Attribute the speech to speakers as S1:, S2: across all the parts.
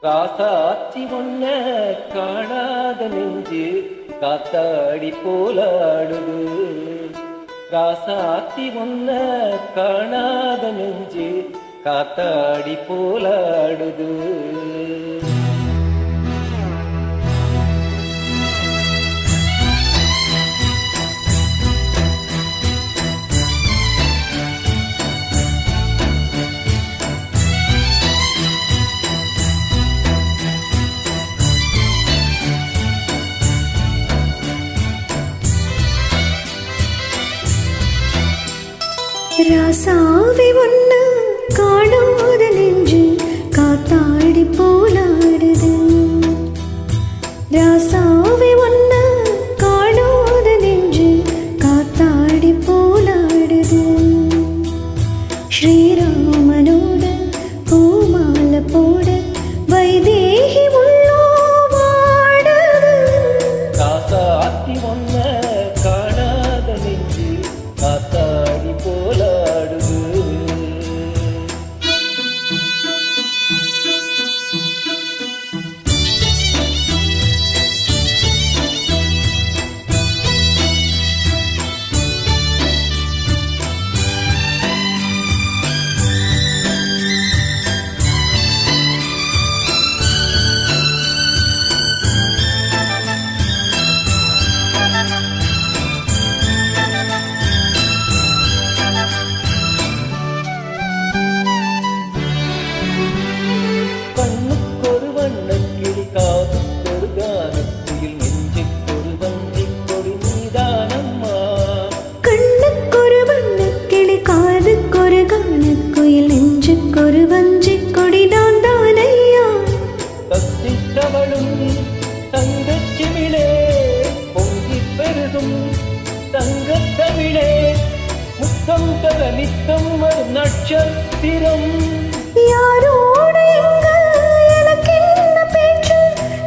S1: ராசாத்தி ஒன்ன காணாத நெஞ்சு காத்தாடி போலாடுது. ராசாத்தி ஒன்ன காணாத நெஞ்சு காத்தாடி போலாடுது.
S2: ராசாவி ஒன்னு காணாத நெஞ்சு காத்தாடி போலாடுது. ராசாவி ஒன்னு காணாத நெஞ்சு காத்தாடி போலாடுது. ஸ்ரீராமனோட பூமாலை போட வைதேகி உள்ளோ வாடுது.
S1: ராசாத்தி ஒன்ன காணாத நெஞ்சு காத்தாடி போலாடுது. கண்ணுக்கொரு வண்ணக்கிளி காதுக்கொரு கானக்குயில் நெஞ்சுக்கொரு வஞ்சிக்கொடி நீதானம்மா.
S2: கண்ணுக்கொரு வண்ணக்கிளி காதுக்கொரு கானக்குயில் நெஞ்சுக்கொரு வஞ்சிக்கொடி நான் தானையா.
S1: கத்தித்தவளும் தங்கச்சிமிழே பொங்கிப் பெருதும் தங்கத்தமிழே முத்தம் தர நித்தம் வரும் நட்சத்திரம்.
S2: யாரோடு எங்க எனக்கு என்ன பேச்சு,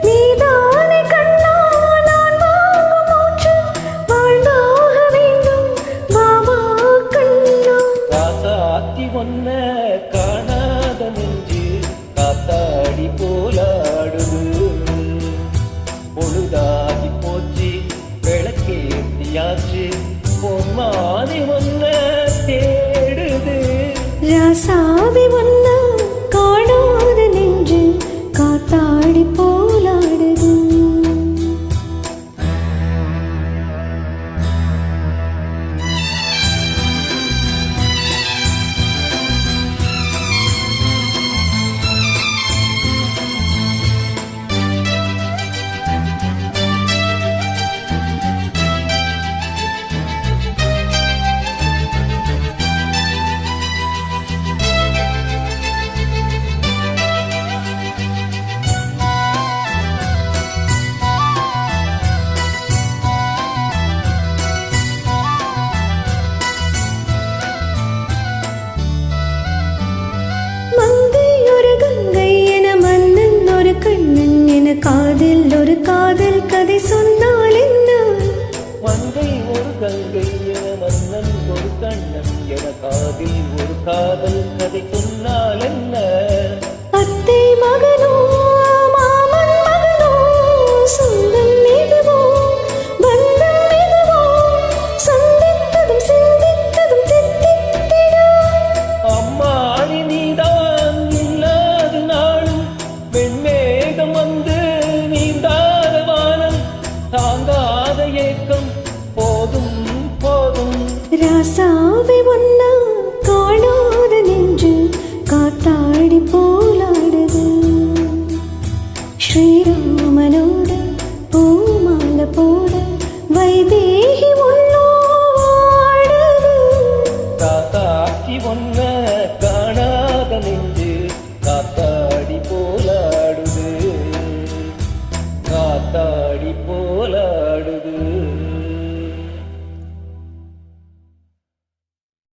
S2: நீதானே கண்ணா நான் வாங்கும் மூச்சு. வாழ்ந்தாக வேண்டும் வாவா கண்ணா.
S1: ராசாத்தி ஒன்ன காணாத நெஞ்சு காத்தாடி போலாடுது. பொழுதாகி போச்சு விளக்கேத்தியாச்சு பொன்மாதி ஒன்ன தேடுது.
S2: ராசாவி ஒன்னு காணாத நெஞ்சு காத்தாடி போலாடுது. கண்ணன் என காதில் ஒரு காதல் கதை சொன்னால் என்ன.
S1: மங்கை ஒரு கங்கை என மன்னன் ஒரு கண்ணன் என காதில் ஒரு காதல் கதை சொன்னால் என்ன.
S2: அத்தை மகனோ மாமன் மகனோ சொந்தம் எதுவோ பந்தம் எதுவோ சந்தித்ததும் சிந்தித்ததும் தித்தித்திடா.
S1: அம்மா அணி நீதான் இல்லாது நாளும் வெண்மேகம் வந்து நீந்தாத வானம் தாங்காத ஏக்கம் போதும் போதும்.
S2: ராசாவி ஒன்னா காணாத நெஞ்சு காத்தாடி போலாடுது. ஸ்ரீராமனோட பூமாலை போட வைதேகி உள்ளோ வாடுது.
S1: ராசாத்தி ஒன்ன காணாத நெஞ்சு காத்தா